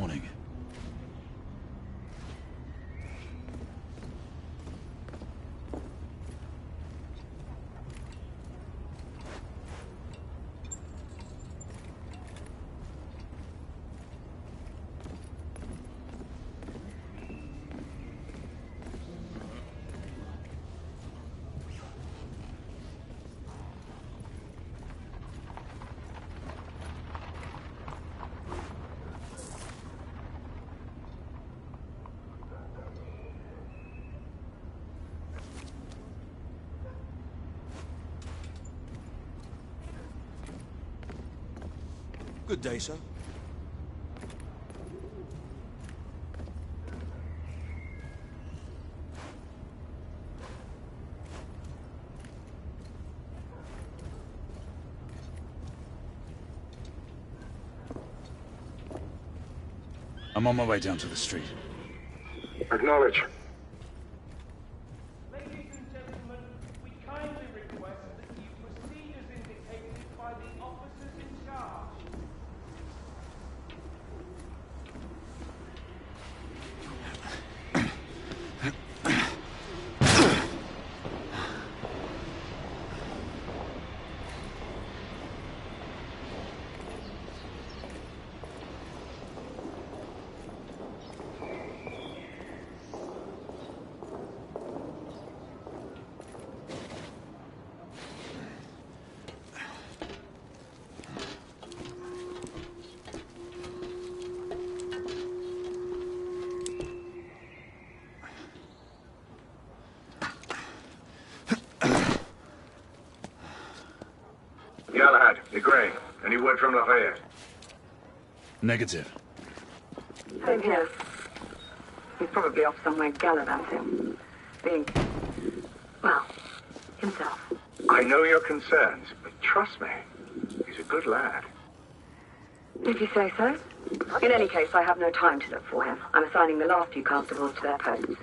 morning. Good day, sir. I'm on my way down to the street. Acknowledge. Ladies and gentlemen, we kindly request that you proceed as indicated by the officers in charge. Galahad, you're Gray. Any word from Lafayette? Negative. Same here. He's probably off somewhere gallivanting. Being, well, himself. I know your concerns, but trust me, he's a good lad. If you say so. In any case, I have no time to look for him. I'm assigning the last few constables to their posts.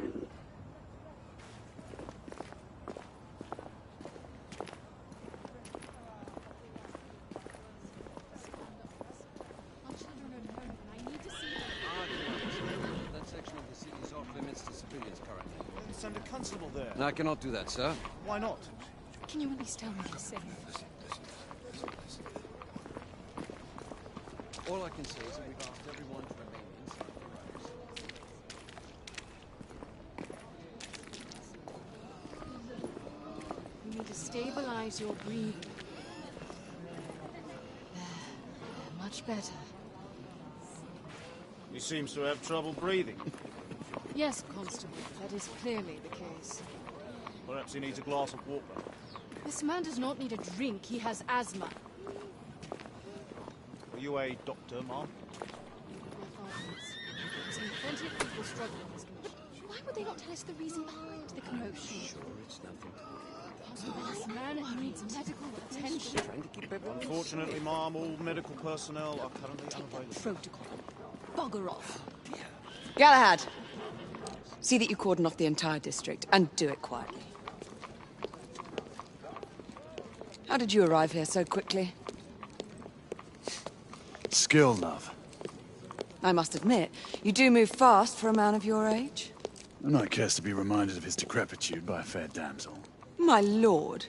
Send a constable there. No, I cannot do that, sir. Why not? Can you at least tell me you're safe? All I can say is that we've asked everyone to remain inside the ranks. You need to stabilize your breathing. There. Much better. He seems to have trouble breathing. Yes, Constable, that is clearly the case. Perhaps he needs a glass of water. This man does not need a drink, he has asthma. Are you a doctor, ma'am? My father is. I've seen plenty of people struggle in this condition. Why would they not tell us the reason behind the commotion? Sure, it's nothing. Constable, this man needs medical attention. Trying to keep everyone Unfortunately, ma'am, all medical personnel are currently unavailable. Protocol. Bugger off. Galahad! See that you cordon off the entire district, and do it quietly. How did you arrive here so quickly? Skill, love. I must admit, you do move fast for a man of your age. A knight cares to be reminded of his decrepitude by a fair damsel. My lord,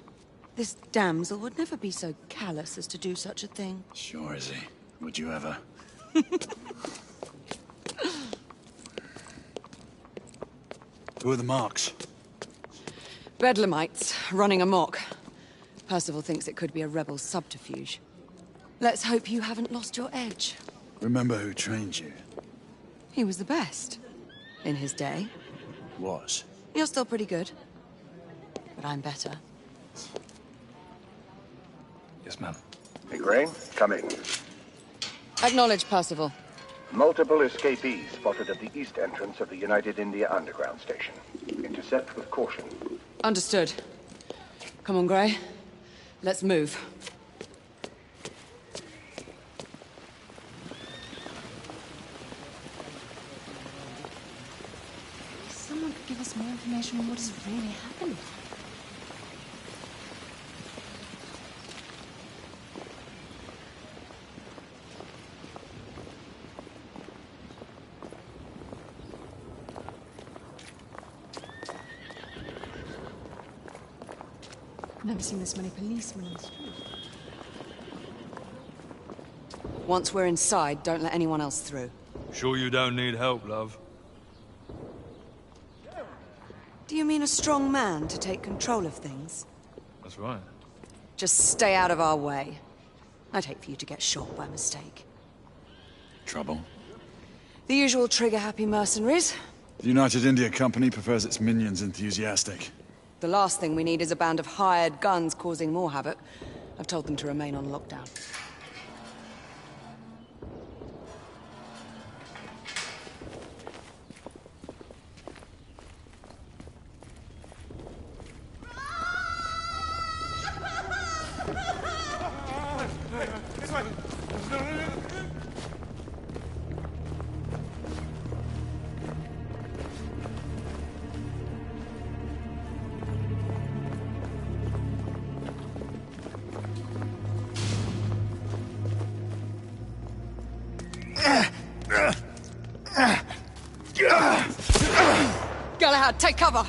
this damsel would never be so callous as to do such a thing. Sure is he. Would you ever? Who are the marks? Bedlamites, running amok. Percival thinks it could be a rebel subterfuge. Let's hope you haven't lost your edge. Remember who trained you? He was the best. In his day. Was. You're still pretty good. But I'm better. Yes, ma'am. Hey, Gray, come in. Acknowledge, Percival. Multiple escapees spotted at the east entrance of the United India Underground Station. Intercept with caution. Understood. Come on, Gray. Let's move. If someone could give us more information on what has really happened. Never seen this many policemen on the street. Once we're inside, don't let anyone else through. Sure you don't need help, love? Do you mean a strong man to take control of things? That's right. Just stay out of our way. I'd hate for you to get shot by mistake. Trouble? The usual trigger-happy mercenaries. The United India Company prefers its minions enthusiastic. The last thing we need is a band of hired guns causing more havoc. I've told them to remain on lockdown. Galahad, take cover!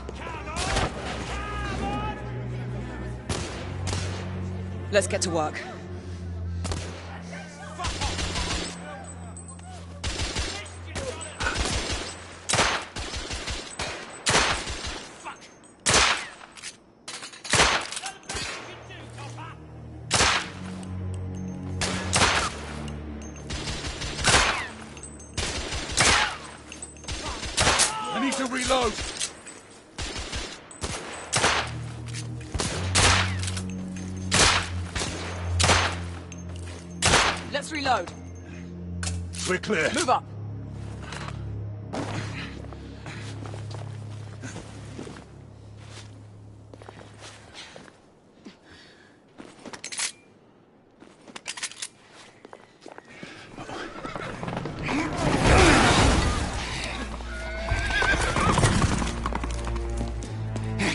Let's get to work. I need to reload! Let's reload. We're clear. Move up.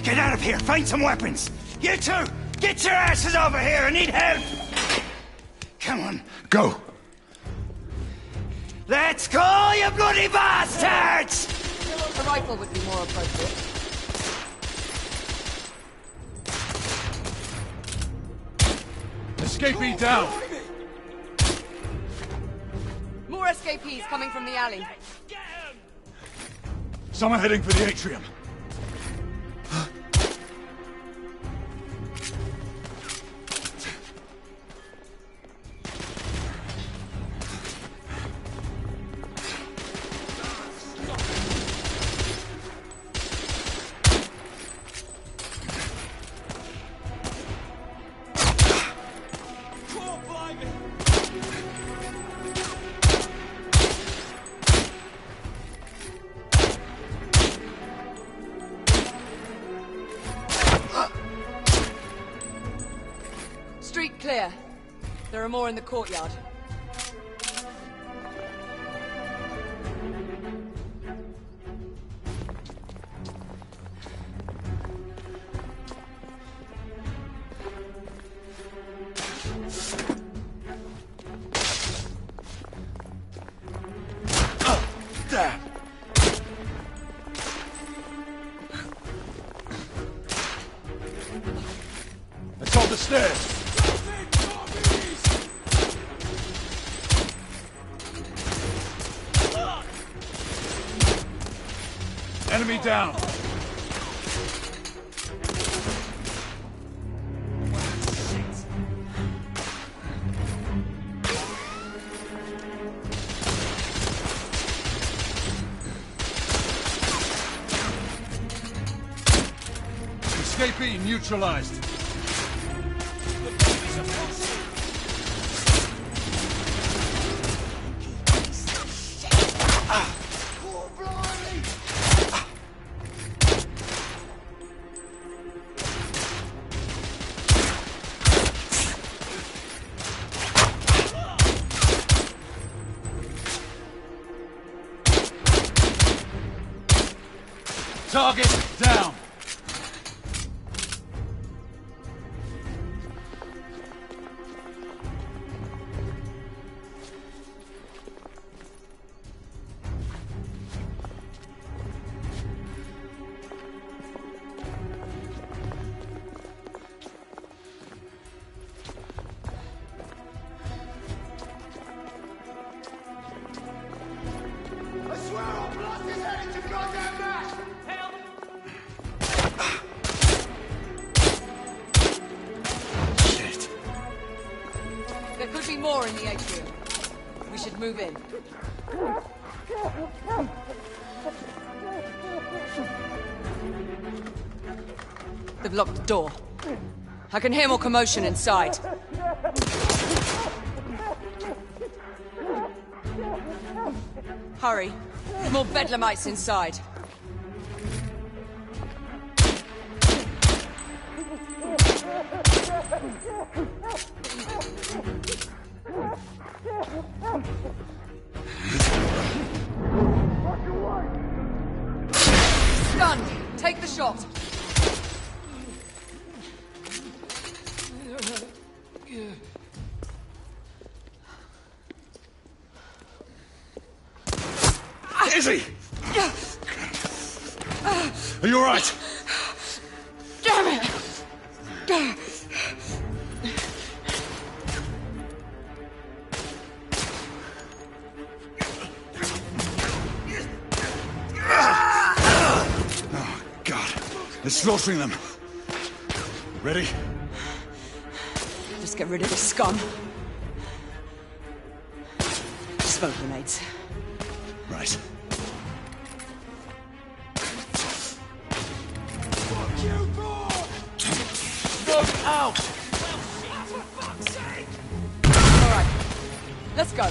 Get out of here! Find some weapons! You two! Get your asses over here! I need help! Come on. Go! Let's go, you bloody bastards! A rifle would be more appropriate. Escapee down! More escapees coming from the alley. Someone heading for the atrium. Street clear. There are more in the courtyard. There! It's on the stairs! Enemy down! Escapee neutralized. Target down! door in the atrium. We should move in. They've locked the door. I can hear more commotion inside. Hurry. More bedlamites inside. Stunned. Take the shot. Izzy! Are you all right? Damn it! Oh, God. They're slaughtering them. Ready? Just get rid of the scum. Smoke grenades. Right. Out! All right. Let's go.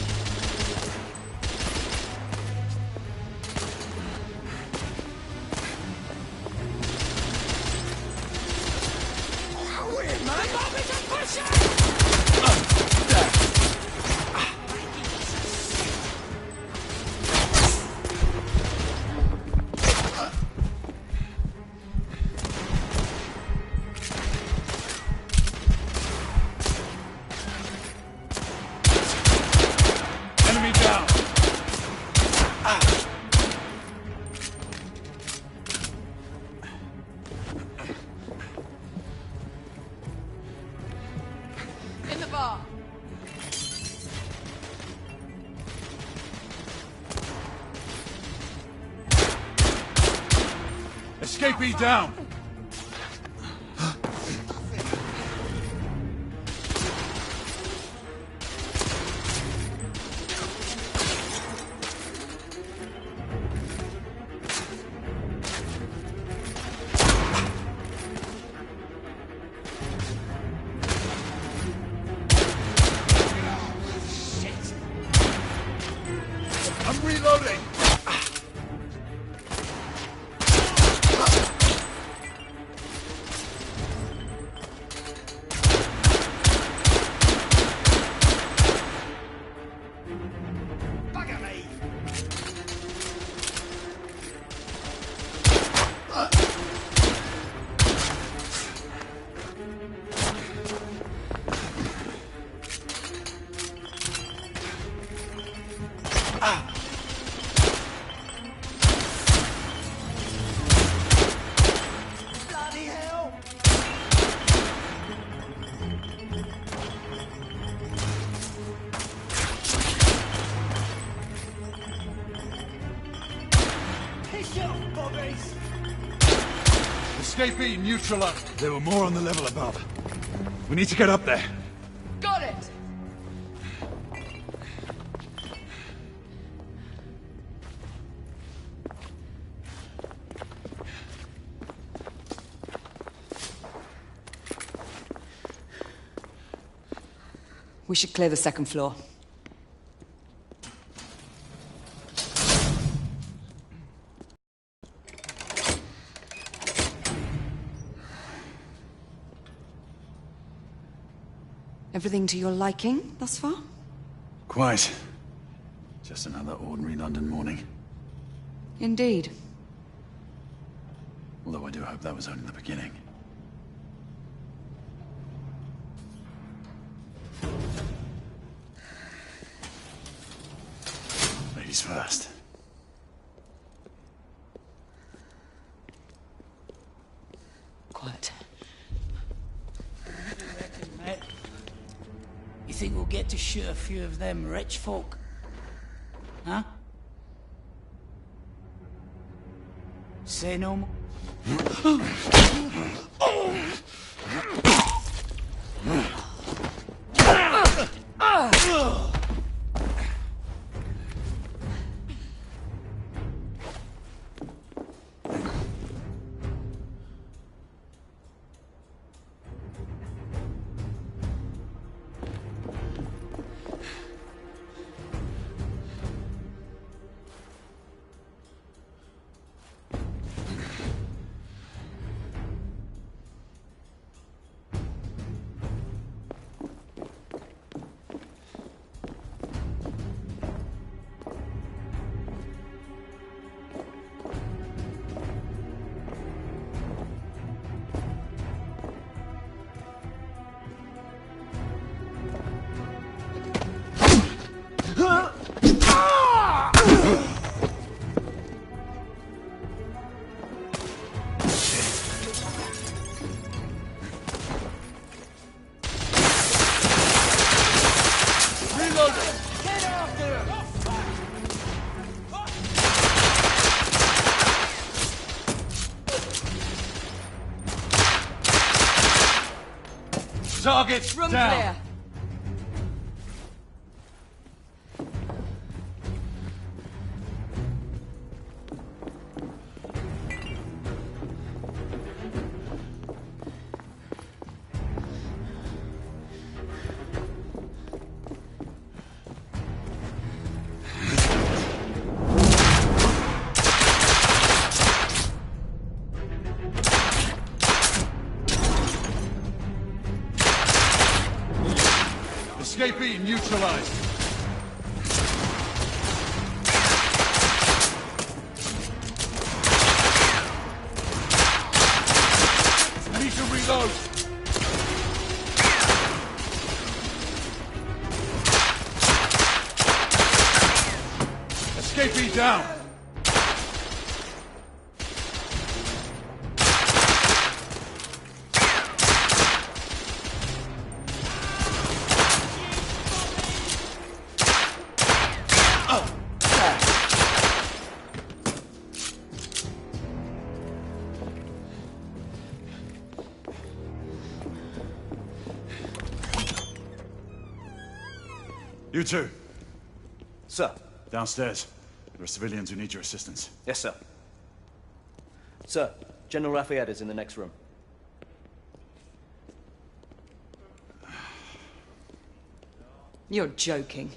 Enemy down! In the bar. Escapee down! I'm reloading! Bugger me! Bloody hell! Piss off, bobbies! Escapee neutralized. There were more on the level above. We need to get up there. Got it. We should clear the second floor. Everything to your liking thus far? Quite. Just another ordinary London morning. Indeed. Although I do hope that was only the beginning. Ladies first. Quiet. Mate, you think we'll get to shoot a few of them rich folk? Huh? Say no more. Targets Room down. clear. Escapee neutralized. I need to reload. Escapee down. You two, Sir. downstairs. There are civilians who need your assistance. Yes, sir. Sir, General Lafayette is in the next room. You're joking.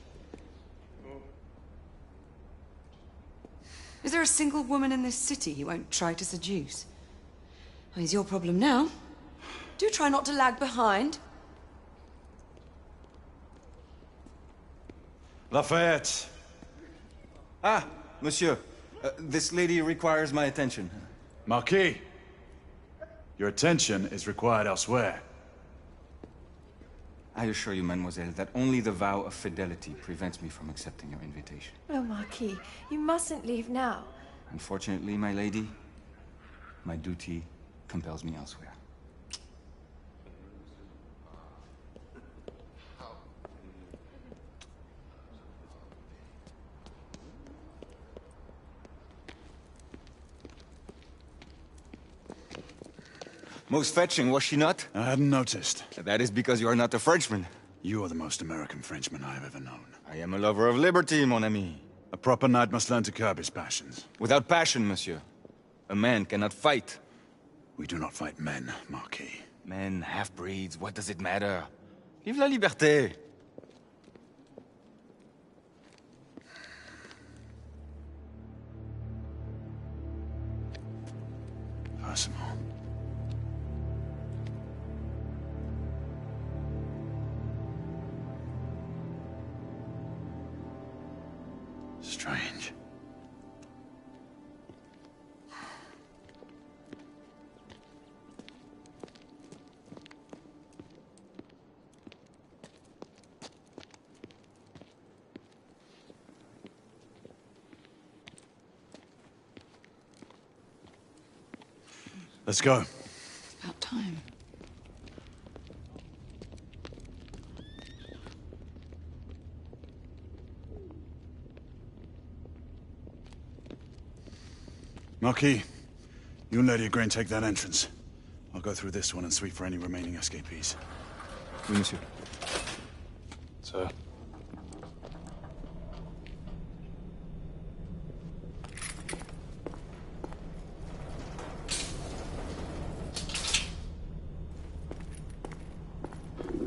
Is there a single woman in this city you won't try to seduce? Well, it's your problem now. Do try not to lag behind. Lafayette. Ah, monsieur. This lady requires my attention. Marquis. Your attention is required elsewhere. I assure you, mademoiselle, that only the vow of fidelity prevents me from accepting your invitation. Oh, Marquis, you mustn't leave now. Unfortunately, my lady, my duty compels me elsewhere. Most fetching, was she not? I hadn't noticed. That is because you are not a Frenchman. You are the most American Frenchman I have ever known. I am a lover of liberty, mon ami. A proper knight must learn to curb his passions. Without passion, monsieur, a man cannot fight. We do not fight men, Marquis. Men, half-breeds, what does it matter? Vive la liberté! Personal. Strange. Let's go. It's about time. Marquis, you and Lady Grain take that entrance. I'll go through this one and sweep for any remaining escapees. Oui, monsieur. Sir.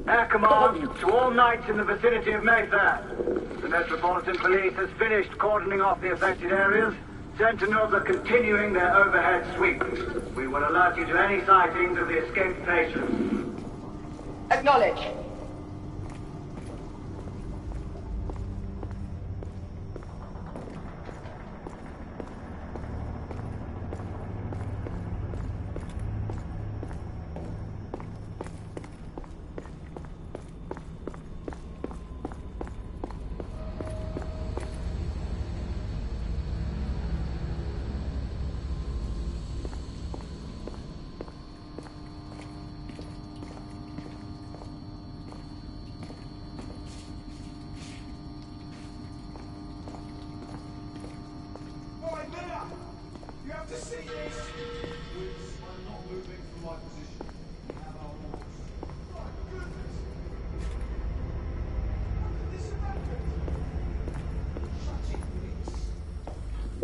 Air Command to all knights in the vicinity of Mayfair. The Metropolitan Police has finished cordoning off the affected areas. Sentinels are continuing their overhead sweep. We will alert you to any sightings of the escaped patients. Acknowledge.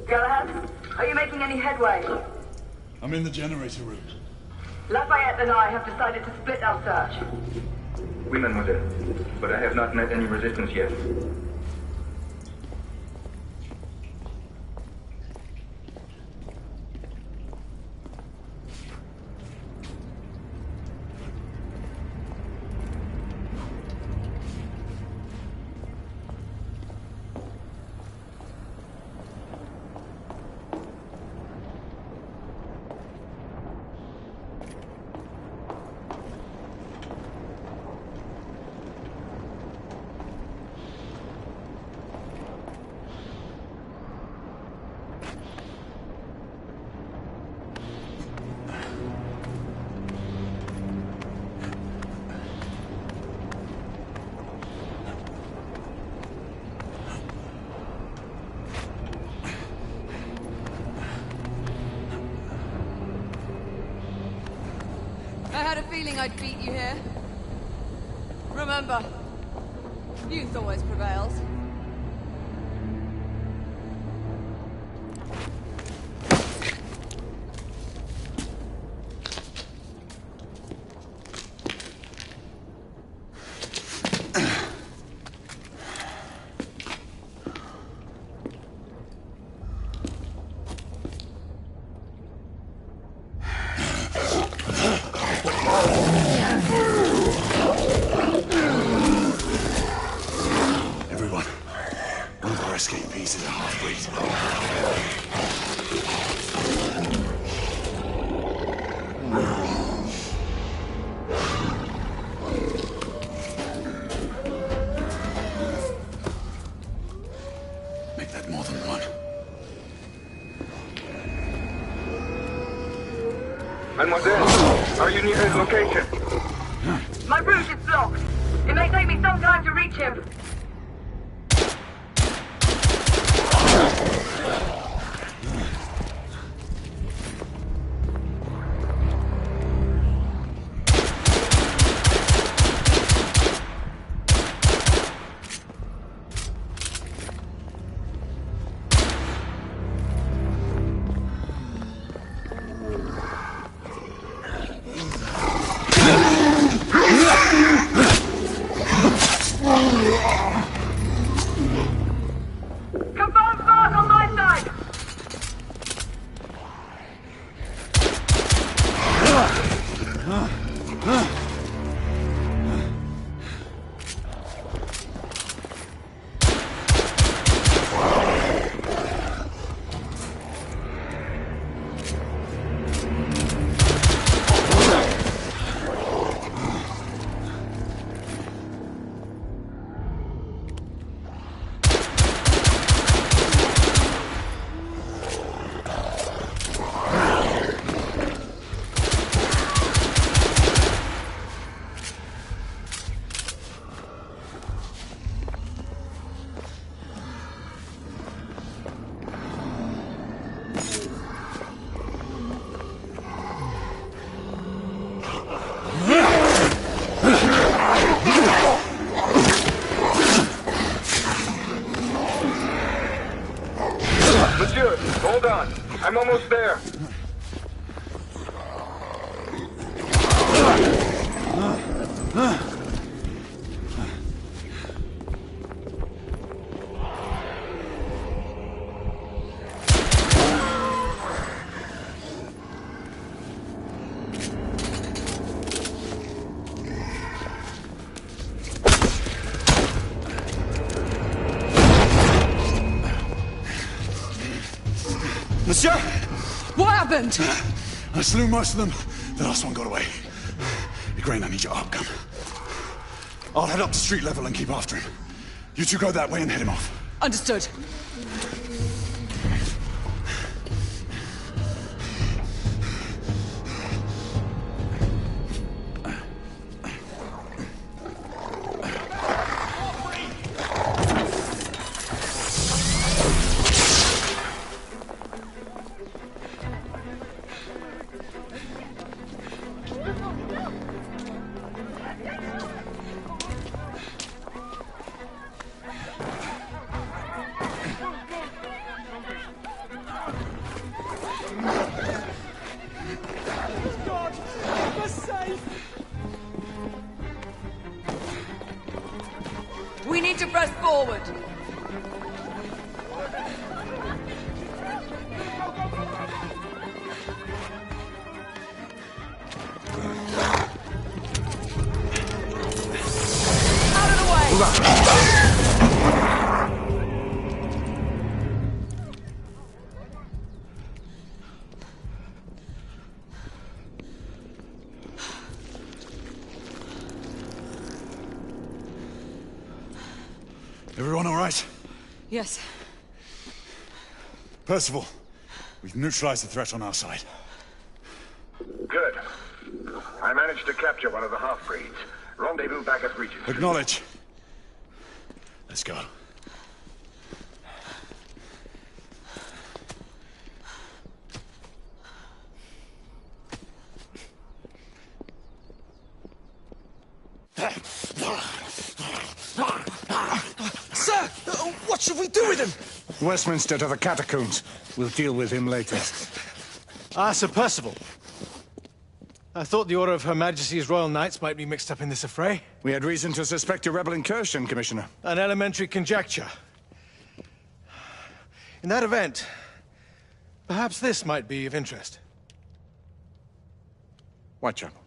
Galahad, are you making any headway? I'm in the generator room. Lafayette and I have decided to split our search. Oui, mademoiselle. But I have not met any resistance yet. I had a feeling I'd beat you here. Remember, youth always prevails. Escapees is a half-breed. Make that more than one. Mademoiselle, are you near his location? My route is blocked. It may take me some time to reach him. Monsieur, hold on. I'm almost there. Monsieur! What happened? I slew most of them. The last one got away. Igraine, I need your arc gun. I'll head up to street level and keep after him. You two go that way and head him off. Understood. We need to press forward. Out of the way! Everyone all right? Yes. Percival, we've neutralized the threat on our side. Good. I managed to capture one of the half-breeds. Rendezvous back at Regent. Acknowledge. Let's go. Sir! What should we do with him? Westminster to the catacombs. We'll deal with him later. Ah, Sir Percival. I thought the Order of Her Majesty's Royal Knights might be mixed up in this affray. We had reason to suspect a rebel incursion, Commissioner. An elementary conjecture. In that event, perhaps this might be of interest. Whitechapel?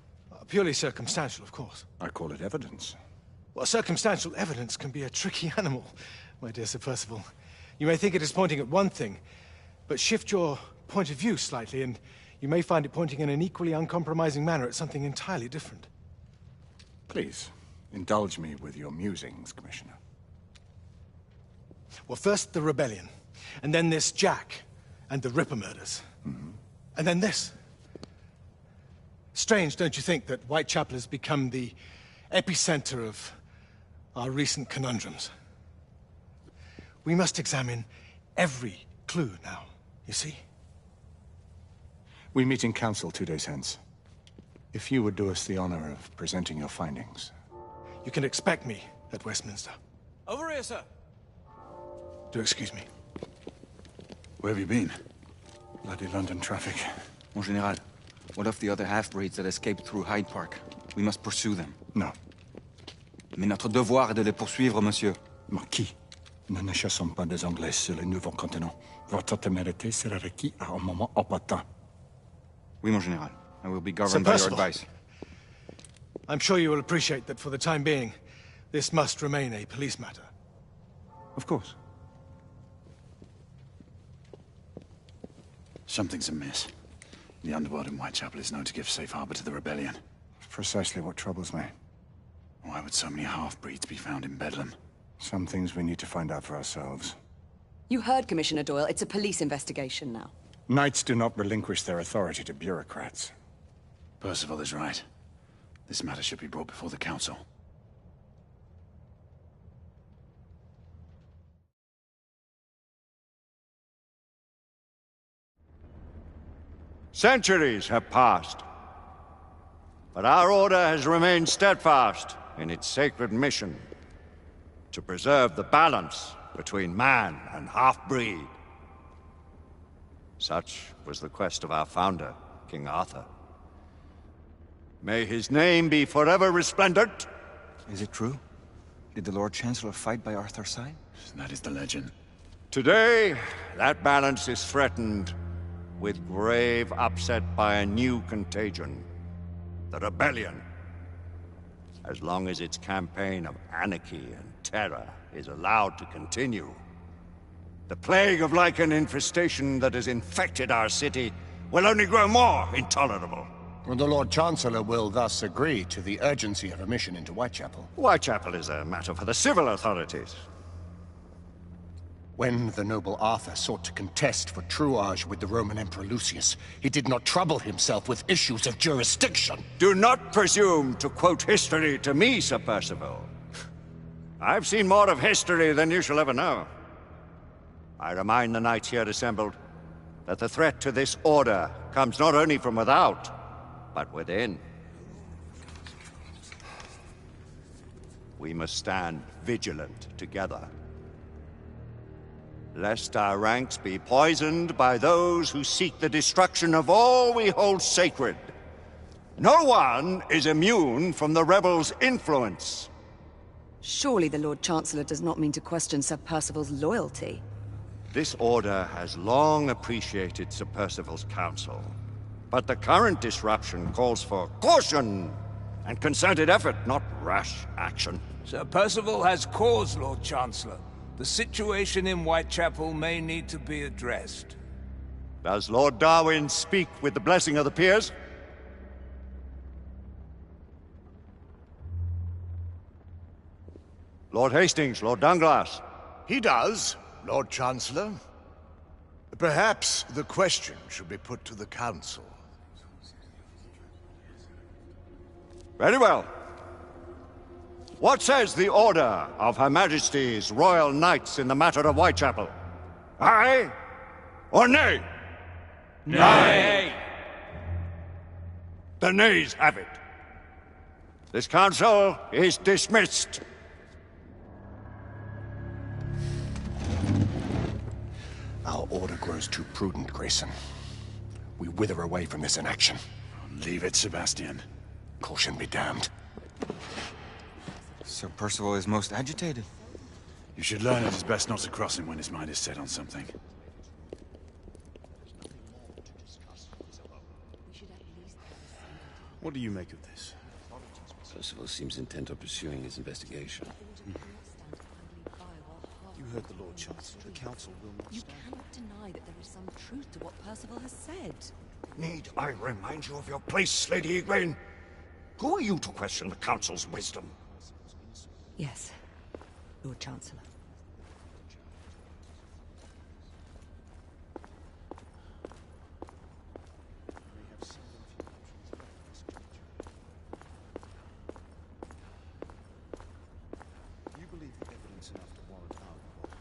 Purely circumstantial, of course. I call it evidence. Well, circumstantial evidence can be a tricky animal, my dear Sir Percival. You may think it is pointing at one thing, but shift your point of view slightly, and you may find it pointing in an equally uncompromising manner at something entirely different. Please, indulge me with your musings, Commissioner. Well, first the rebellion, and then this Jack, and the Ripper murders. And then this. Strange, don't you think, that Whitechapel has become the epicenter of our recent conundrums? We must examine every clue now, you see? We meet in council 2 days hence. If you would do us the honor of presenting your findings. You can expect me at Westminster. Over here, sir. Do excuse me. Where have you been? Bloody London traffic. Mon Général, what of the other half-breeds that escaped through Hyde Park? We must pursue them. No. Mais notre devoir est de les poursuivre, monsieur. Marquis, nous ne chassons pas des Anglais sur le nouveau continent. Votre témérité sera requise à un moment opportun. Oui, mon Général. I will be governed by your advice. I'm sure you will appreciate that for the time being, this must remain a police matter. Of course. Something's amiss. The underworld in Whitechapel is known to give safe harbor to the rebellion. Precisely what troubles me. Why would so many half-breeds be found in Bedlam? Some things we need to find out for ourselves. You heard, Commissioner Doyle. It's a police investigation now. Knights do not relinquish their authority to bureaucrats. Percival is right. This matter should be brought before the council. Centuries have passed, but our order has remained steadfast in its sacred mission to preserve the balance between man and half-breed. Such was the quest of our founder, King Arthur. May his name be forever resplendent. Is it true? Did the Lord Chancellor fight by Arthur's side? That is the legend. Today, that balance is threatened with grave upset by a new contagion, the rebellion. As long as its campaign of anarchy and terror is allowed to continue, The plague of lichen infestation that has infected our city will only grow more intolerable. Well, the Lord Chancellor will thus agree to the urgency of a mission into Whitechapel. Whitechapel is a matter for the civil authorities. When the noble Arthur sought to contest for truage with the Roman Emperor Lucius, he did not trouble himself with issues of jurisdiction. Do not presume to quote history to me, Sir Percival. I've seen more of history than you shall ever know. I remind the knights here assembled that the threat to this order comes not only from without, but within. We must stand vigilant together, lest our ranks be poisoned by those who seek the destruction of all we hold sacred. No one is immune from the rebels' influence. Surely the Lord Chancellor does not mean to question Sir Percival's loyalty. This order has long appreciated Sir Percival's counsel, but the current disruption calls for caution and concerted effort, not rash action. Sir Percival has cause, Lord Chancellor. The situation in Whitechapel may need to be addressed. Does Lord Darwin speak with the blessing of the peers? Lord Hastings, Lord Dunglass. He does, Lord Chancellor. Perhaps the question should be put to the Council. Very well. What says the Order of Her Majesty's Royal Knights in the matter of Whitechapel? Aye or nay? Nay! The nays have it. This council is dismissed. Our order grows too prudent, Grayson. We wither away from this inaction. Leave it, Sebastian. Caution be damned. Sir Percival is most agitated. You should learn it is best not to cross him when his mind is set on something. What do you make of this? Percival seems intent on pursuing his investigation. You heard the Lord Chancellor. The Council will not You stand. cannot deny that there is some truth to what Percival has said. Need I remind you of your place, Lady Egwene? Who are you to question the Council's wisdom? Yes, Lord Chancellor. Do you believe the evidence enough to warrant our involvement?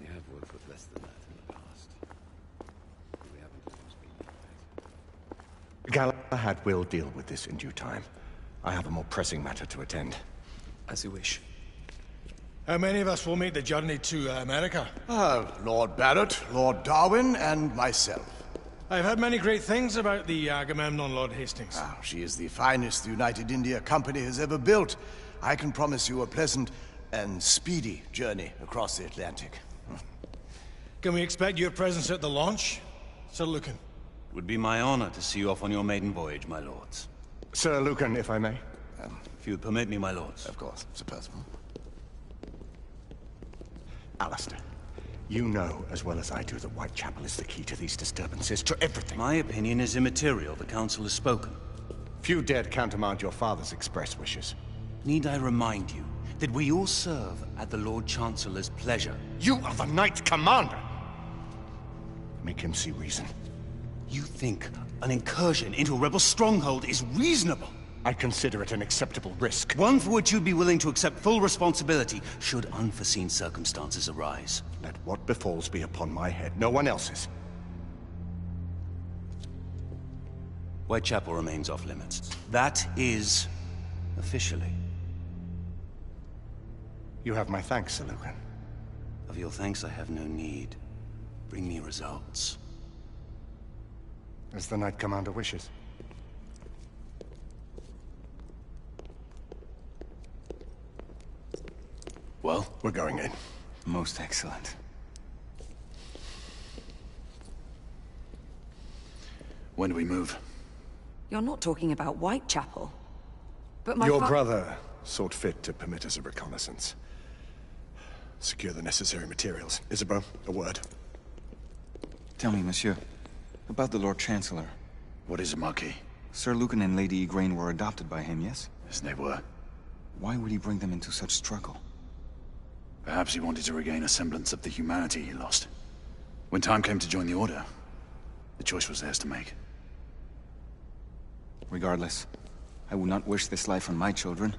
We have worked with less than that in the past. We haven't always been like that. Galahad will deal with this in due time. I have a more pressing matter to attend. As you wish. How many of us will make the journey to America? Lord Barrett, Lord Darwin, and myself. I've heard many great things about the Agamemnon, Lord Hastings. She is the finest the United India Company has ever built. I can promise you a pleasant and speedy journey across the Atlantic. Can we expect your presence at the launch, Sir Lucan? It would be my honor to see you off on your maiden voyage, my lords. Sir Lucan, if I may. If you would permit me, my lords. Of course, Sir Percival. Alistair, you know as well as I do that Whitechapel is the key to these disturbances, to everything. My opinion is immaterial. The Council has spoken. Few dared countermand your father's express wishes. Need I remind you that we all serve at the Lord Chancellor's pleasure? You are the Knight Commander! Make him see reason. You think an incursion into a rebel stronghold is reasonable? I consider it an acceptable risk. One for which you'd be willing to accept full responsibility should unforeseen circumstances arise. Let what befalls be upon my head, no one else's. Whitechapel remains off limits. That is officially. You have my thanks, Sir Lucan. Of your thanks I have no need. Bring me results. As the Knight Commander wishes. Well, we're going in. Most excellent. When do we move? You're not talking about Whitechapel. But my Your brother sought fit to permit us a reconnaissance. Secure the necessary materials. Isabeau, a word. Tell me, monsieur, about the Lord Chancellor. What is it, Marquis? Sir Lucan and Lady Igraine were adopted by him, yes? Yes, they were. Why would he bring them into such struggle? Perhaps he wanted to regain a semblance of the humanity he lost. When time came to join the Order, the choice was theirs to make. Regardless, I would not wish this life on my children.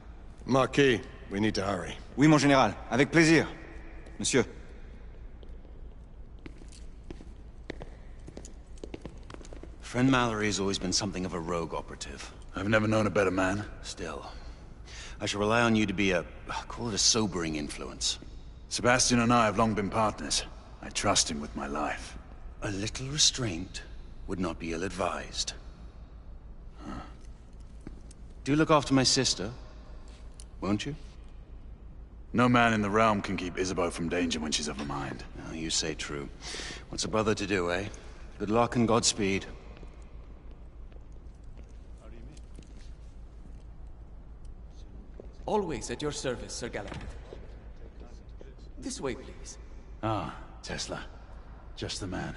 Marquis, we need to hurry. Oui, mon général. Avec plaisir. Monsieur. Friend Mallory has always been something of a rogue operative. I've never known a better man. Still, I shall rely on you to be call it a sobering influence. Sebastian and I have long been partners. I trust him with my life. A little restraint would not be ill-advised. Do look after my sister, won't you? No man in the realm can keep Isabeau from danger when she's of a mind. Oh, you say true. What's a brother to do, eh? Good luck and Godspeed. Always at your service, Sir Galahad. This way, please. Ah, Tesla. Just the man.